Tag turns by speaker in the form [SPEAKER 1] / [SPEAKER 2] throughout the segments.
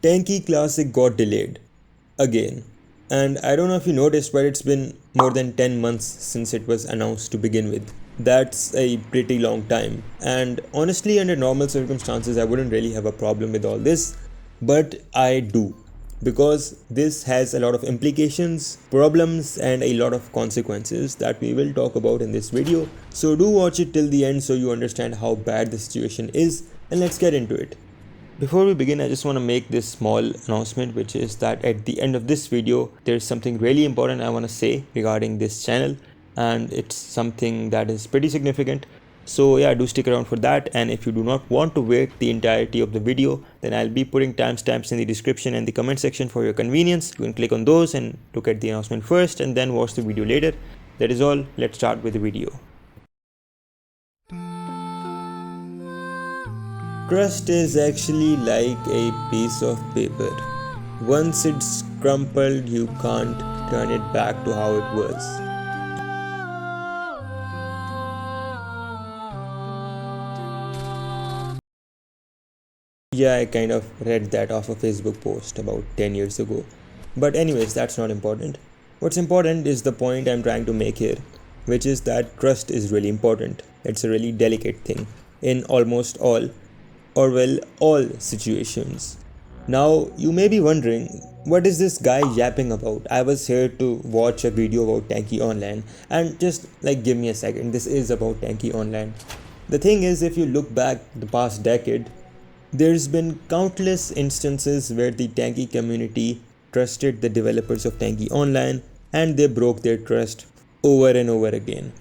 [SPEAKER 1] Tanki Classic got delayed again. And I don't know if you noticed, but it's been more than 10 months since it was announced to begin with. That's a pretty long time. And honestly, under normal circumstances, I wouldn't really have a problem with all this, but I do. Because this has a lot of implications, problems, and a lot of consequences that we will talk about in this video. So do watch it till the end so you understand how bad the situation is, and let's get into it. Before we begin, I just want to make this small announcement, which is that at the end of this video, there's something really important I want to say regarding this channel, and it's something that is pretty significant. So yeah, do stick around for that. And if you do not want to wait the entirety of the video, then I'll be putting timestamps in the description and the comment section for your convenience. You can click on those and look at the announcement first and then watch the video later. That is all. Let's start with the video. Trust is actually like a piece of paper. Once it's crumpled, you can't turn it back to how it was. Yeah, I kind of read that off a Facebook post about 10 years ago. But anyways, that's not important. What's important is the point I'm trying to make here, which is that trust is really important. It's a really delicate thing in almost all situations. Now, you may be wondering, what is this guy yapping about? I was here to watch a video about Tanki Online, and just give me a second, this is about Tanki Online. The thing is, if you look back the past decade, there's been countless instances where the Tanki community trusted the developers of Tanki Online and they broke their trust over and over again.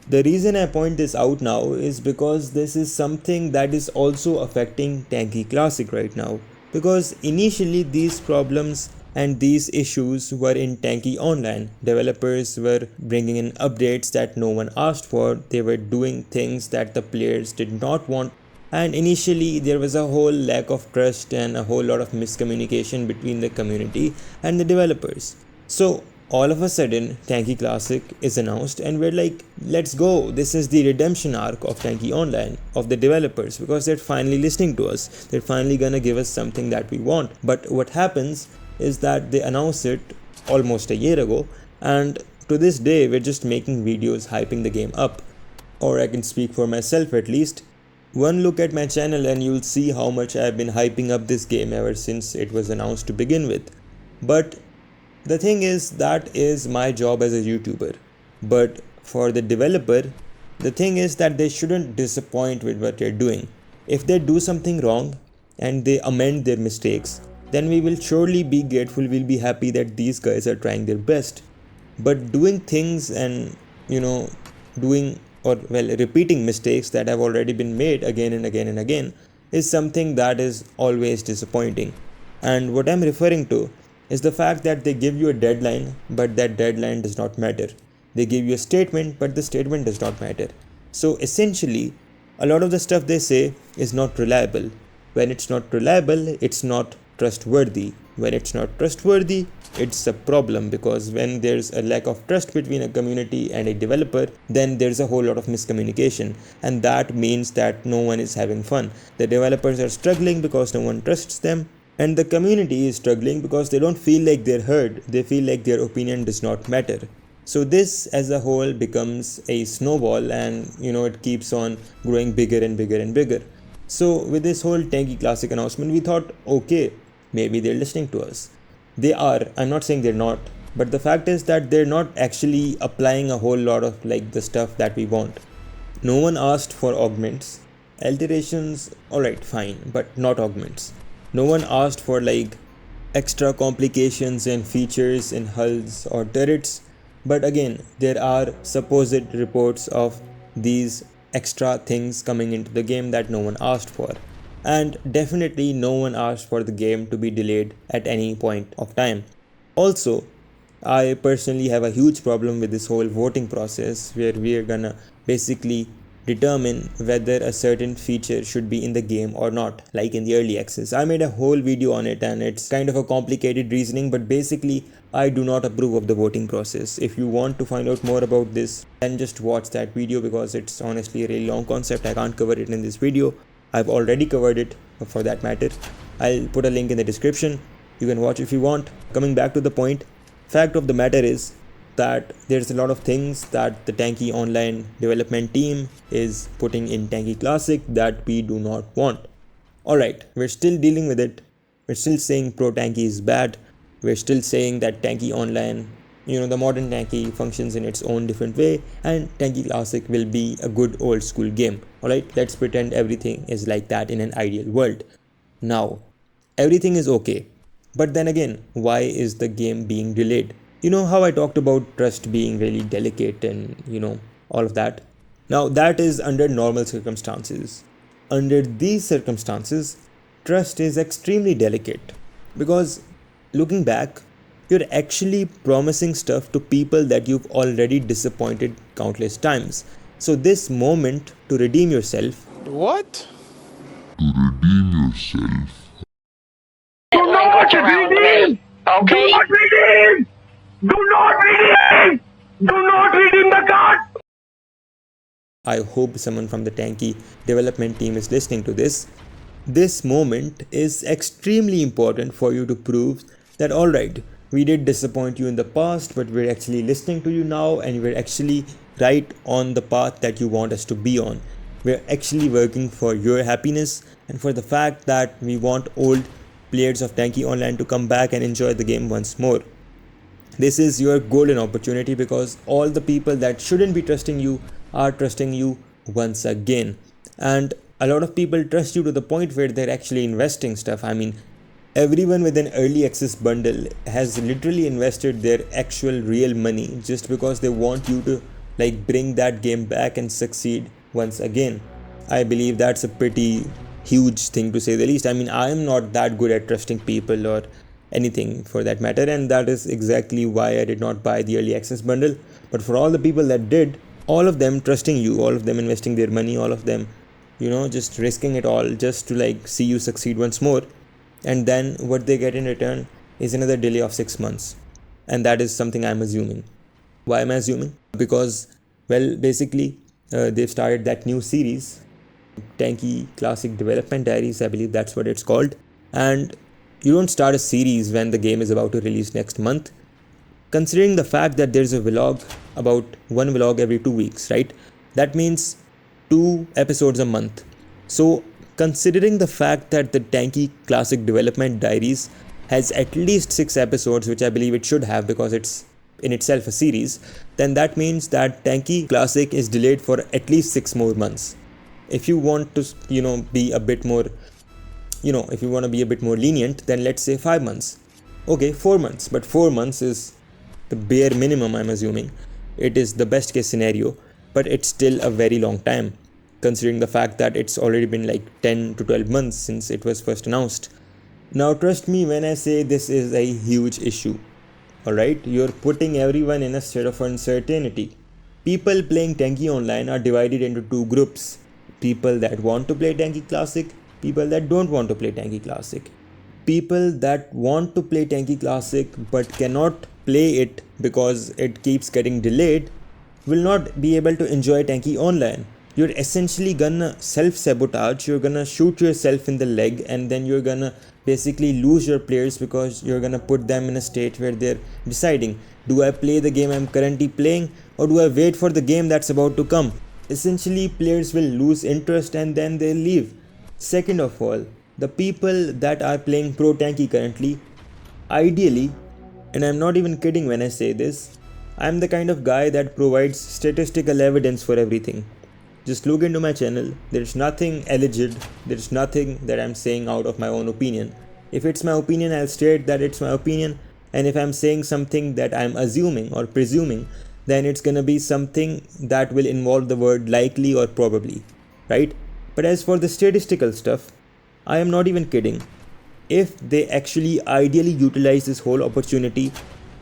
[SPEAKER 1] The reason I point this out now is because this is something that is also affecting Tanki Classic right now. Because initially these problems and these issues were in Tanki Online. Developers were bringing in updates that no one asked for. They were doing things that the players did not want. And initially there was a whole lack of trust and a whole lot of miscommunication between the community and the developers. So all of a sudden Tanki Classic is announced and we're like, let's go, this is the redemption arc of Tanki Online, of the developers, because they're finally listening to us, they're finally gonna give us something that we want. But what happens is that they announce it almost a year ago, and to this day we're just making videos hyping the game up. Or I can speak for myself at least. One look at my channel and you'll see how much I've been hyping up this game ever since it was announced to begin with. But the thing is, that is my job as a YouTuber. But for the developer, the thing is that they shouldn't disappoint with what they're doing. If they do something wrong and they amend their mistakes, then we will surely be grateful, we'll be happy that these guys are trying their best. But doing things and, repeating mistakes that have already been made again and again and again is something that is always disappointing. And what I'm referring to is the fact that they give you a deadline, but that deadline does not matter. They give you a statement, but the statement does not matter. So essentially, a lot of the stuff they say is not reliable. When it's not reliable, it's not trustworthy. When it's not trustworthy, it's a problem, because when there's a lack of trust between a community and a developer, then there's a whole lot of miscommunication, and that means that no one is having fun. The developers are struggling because no one trusts them, and the community is struggling because they don't feel like they're heard. They feel like their opinion does not matter. So this as a whole becomes a snowball, and it keeps on growing bigger and bigger and bigger. So with this whole Tanki Classic announcement, we thought, okay, maybe they're listening to us. They are, I'm not saying they're not, but the fact is that they're not actually applying a whole lot of the stuff that we want. No one asked for augments. Alterations, alright, fine, but not augments. No one asked for extra complications and features in hulls or turrets, but again, there are supposed reports of these extra things coming into the game that no one asked for. And definitely no one asked for the game to be delayed at any point of time. Also, I personally have a huge problem with this whole voting process, where we are gonna basically determine whether a certain feature should be in the game or not, like in the early access. I made a whole video on it and it's kind of a complicated reasoning, but basically I do not approve of the voting process. If you want to find out more about this, then just watch that video, because it's honestly a really long concept. I can't cover it in this video. I've already covered it for that matter. I'll put a link in the description. You can watch if you want. Coming back to the point, fact of the matter is that there's a lot of things that the Tanki online development team is putting in Tanki Classic that we do not want. Alright, we're still dealing with it. We're still saying ProTanki is bad. We're still saying that Tanki online, the modern Tanki functions in its own different way, and Tanki Classic will be a good old school game. Alright, let's pretend everything is like that in an ideal world. Now, everything is okay. But then again, why is the game being delayed? You know how I talked about trust being really delicate and, all of that? Now, that is under normal circumstances. Under these circumstances, trust is extremely delicate because looking back, you're actually promising stuff to people that you've already disappointed countless times. So, this moment to redeem yourself.
[SPEAKER 2] What?
[SPEAKER 3] To redeem yourself.
[SPEAKER 4] Do not redeem! Okay? Do not redeem! Do not redeem! Do not redeem the card!
[SPEAKER 1] I hope someone from the Tanki development team is listening to this. This moment is extremely important for you to prove that alright, we did disappoint you in the past, but we're actually listening to you now and we're actually right on the path that you want us to be on. We're actually working for your happiness and for the fact that we want old players of Tanki Online to come back and enjoy the game once more. This is your golden opportunity because all the people that shouldn't be trusting you are trusting you once again. And a lot of people trust you to the point where they're actually investing stuff. I mean, everyone with an early access bundle has literally invested their actual real money just because they want you to bring that game back and succeed once again. I believe that's a pretty huge thing to say the least. I mean, I am not that good at trusting people or anything for that matter, and that is exactly why I did not buy the early access bundle. But for all the people that did, all of them trusting you, all of them investing their money, all of them, just risking it all just to see you succeed once more. And then what they get in return is another delay of 6 months. And that is something I'm assuming. Why am I assuming? Because, basically, they've started that new series, Tanki Classic Development Diaries, I believe that's what it's called. And you don't start a series when the game is about to release next month. Considering the fact that there's about one vlog every 2 weeks, right? That means 2 episodes a month. So considering the fact that the Tanki Classic Development Diaries has at least 6 episodes, which I believe it should have because it's in itself a series, then that means that Tanki Classic is delayed for at least 6 more months. If you want to, be a bit more, if you want to be a bit more lenient, then let's say 5 months. Okay, 4 months, but 4 months is the bare minimum, I'm assuming. It is the best case scenario, but it's still a very long time, considering the fact that it's already been 10 to 12 months since it was first announced. Now, trust me when I say this is a huge issue. Alright, you're putting everyone in a state of uncertainty. People playing Tanki Online are divided into 2 groups. People that want to play Tanki Classic, people that don't want to play Tanki Classic. People that want to play Tanki Classic but cannot play it because it keeps getting delayed will not be able to enjoy Tanki Online. You're essentially gonna self-sabotage, you're gonna shoot yourself in the leg, and then you're gonna basically lose your players because you're gonna put them in a state where they're deciding, do I play the game I'm currently playing or do I wait for the game that's about to come? Essentially, players will lose interest and then they'll leave. Second of all, the people that are playing ProTanki currently, ideally, and I'm not even kidding when I say this, I'm the kind of guy that provides statistical evidence for everything. Just look into my channel, there's nothing alleged, there's nothing that I'm saying out of my own opinion. If it's my opinion, I'll state that it's my opinion, and if I'm saying something that I'm assuming or presuming, then it's gonna be something that will involve the word likely or probably, right? But as for the statistical stuff, I am not even kidding. If they actually ideally utilize this whole opportunity,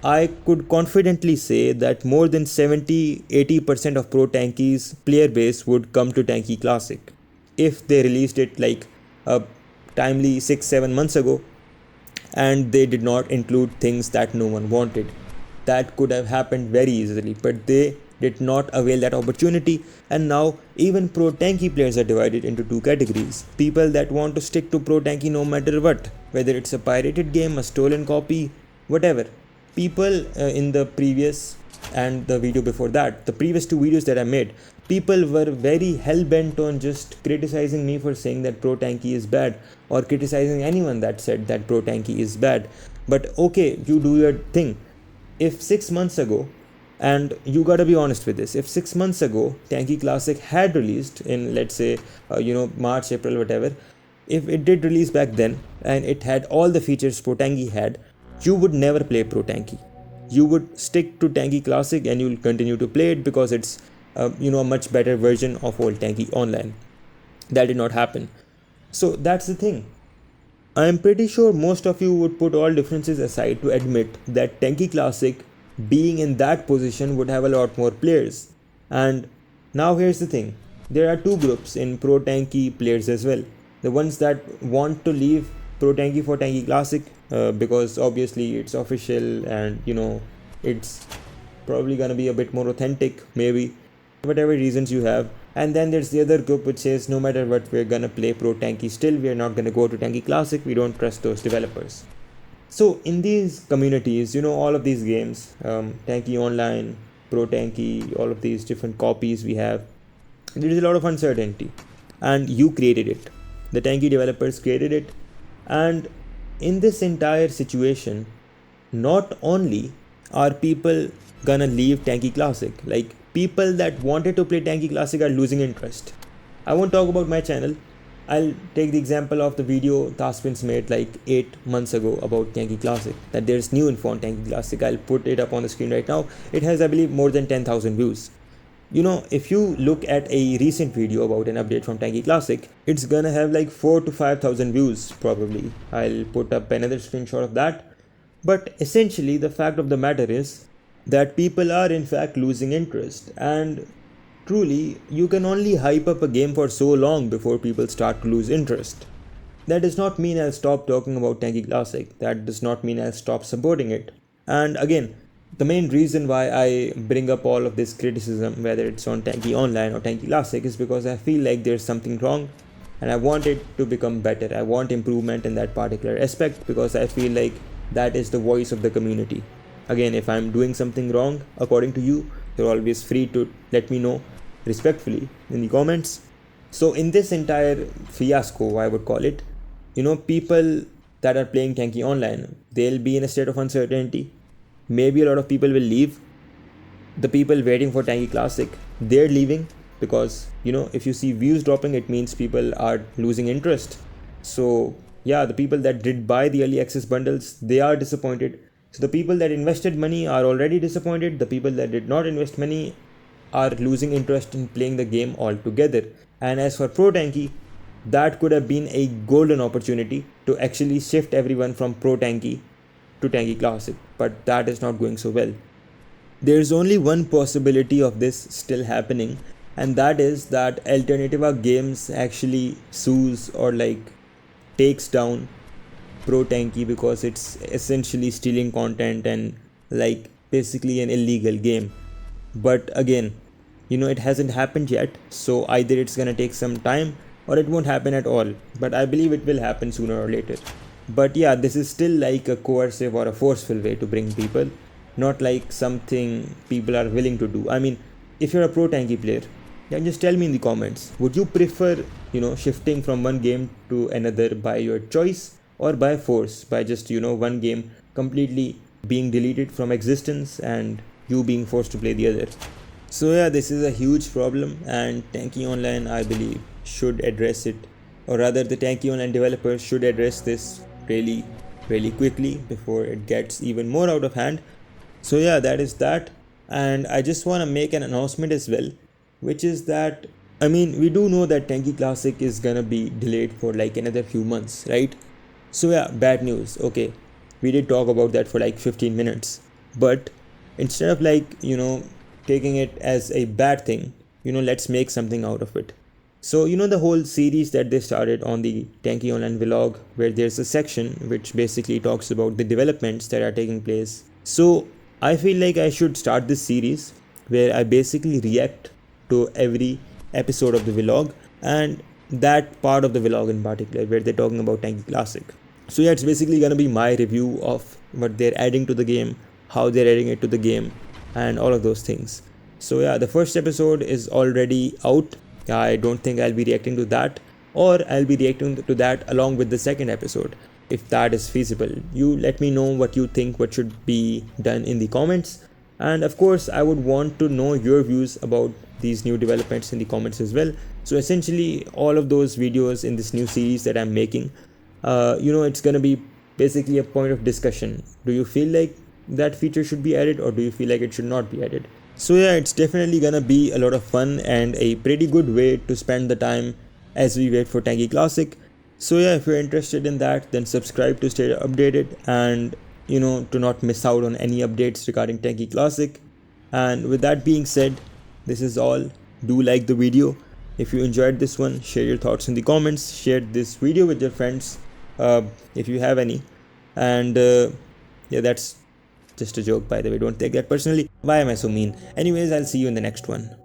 [SPEAKER 1] I could confidently say that more than 70-80% of ProTanki's player base would come to Tanki Classic if they released it a timely 6-7 months ago and they did not include things that no one wanted. That could have happened very easily, but they did not avail that opportunity, and now even ProTanki players are divided into two categories. People that want to stick to ProTanki no matter what, whether it's a pirated game, a stolen copy, whatever. People in the previous and the video before that, the previous two videos that I made, people were very hell-bent on just criticizing me for saying that ProTanki is bad, or criticizing anyone that said that ProTanki is bad. But okay, you do your thing. If 6 months ago, and you gotta be honest with this, if 6 months ago Tanki Classic had released in, let's say, March, April, whatever, if it did release back then and it had all the features ProTanki had, you would never play ProTanki. You would stick to Tanki Classic and you'll continue to play it because it's a much better version of old Tanki Online. That did not happen. So that's the thing. I am pretty sure most of you would put all differences aside to admit that Tanki Classic, being in that position, would have a lot more players. And now here's the thing. There are two groups in ProTanki players as well. The ones that want to leave ProTanki for Tanki Classic because obviously it's official and it's probably gonna be a bit more authentic, maybe, whatever reasons you have. And then there's the other group which says no matter what, we're gonna play ProTanki still, we're not gonna go to Tanki Classic, we don't trust those developers. So in these communities, all of these games, Tanki Online, ProTanki, all of these different copies we have, there is a lot of uncertainty. And you created it. The Tanki developers created it. And in this entire situation, not only are people gonna leave Tanki Classic, like people that wanted to play Tanki Classic are losing interest. I won't talk about my channel. I'll take the example of the video Taspins made like 8 months ago about Tanki Classic, that there's new info on Tanki Classic. I'll put it up on the screen right now. It has, I believe, more than 10,000 views. If you look at a recent video about an update from Tanki Classic, it's gonna have like 4,000 to 5,000 views probably. I'll put up another screenshot of that. But essentially the fact of the matter is that people are in fact losing interest, and truly you can only hype up a game for so long before people start to lose interest. That does not mean I'll stop talking about Tanki Classic. That does not mean I'll stop supporting it. And again, the main reason why I bring up all of this criticism, whether it's on Tanki Online or Tanki Classic, is because I feel like there's something wrong and I want it to become better. I want improvement in that particular aspect because I feel like that is the voice of the community. Again, if I'm doing something wrong according to you, you're always free to let me know respectfully in the comments. So in this entire fiasco, I would call it, people that are playing Tanki Online, they'll be in a state of uncertainty. Maybe a lot of people will leave. The people waiting for Tanki Classic, they're leaving because if you see views dropping, it means people are losing interest. So yeah, the people that did buy the early access bundles, they are disappointed. So the people that invested money are already disappointed. The people that did not invest money are losing interest in playing the game altogether. And as for ProTanki, that could have been a golden opportunity to actually shift everyone from ProTanki to Tanki Classic, but that is not going so well. There's only one possibility of this still happening, and that is that Alternativa Games actually sues or takes down ProTanki because it's essentially stealing content and basically an illegal game. But again, it hasn't happened yet, so either it's gonna take some time or it won't happen at all, but I believe it will happen sooner or later. But yeah, this is still like a coercive or a forceful way to bring people, not like something people are willing to do. I mean, if you're a ProTanki player, then just tell me in the comments, would you prefer, shifting from one game to another by your choice or by force, by just, one game completely being deleted from existence and you being forced to play the other? So yeah, this is a huge problem and Tanki Online, I believe, should address it, or rather the Tanki Online developers should address this really quickly before it gets even more out of hand. So yeah, that is that. And I just want to make an announcement as well, which is that, we do know that Tanki Classic is gonna be delayed for another few months, right? So yeah, bad news. Okay, we did talk about that for 15 minutes, but instead of taking it as a bad thing, let's make something out of it. So the whole series that they started on the Tanki Online vlog, where there's a section which basically talks about the developments that are taking place. So I feel like I should start this series where I basically react to every episode of the vlog, and that part of the vlog in particular where they're talking about Tanki Classic. So yeah, it's basically gonna be my review of what they're adding to the game, how they're adding it to the game, and all of those things. So yeah, the first episode is already out. I don't think I'll be reacting to that, or I'll be reacting to that along with the second episode, if that is feasible. You let me know what you think, what should be done in the comments. And of course, I would want to know your views about these new developments in the comments as well. So essentially, all of those videos in this new series that I'm making, it's gonna be basically a point of discussion. Do you feel like that feature should be added, or do you feel like it should not be added? So yeah, it's definitely gonna be a lot of fun and a pretty good way to spend the time as we wait for Tanki Classic. So yeah, if you're interested in that, then subscribe to stay updated, and to not miss out on any updates regarding Tanki Classic. And with that being said, this is all. Do like the video. If you enjoyed this one, share your thoughts in the comments. Share this video with your friends, if you have any. And yeah, that's just a joke, by the way. Don't take that personally. Why am I so mean? Anyways, I'll see you in the next one.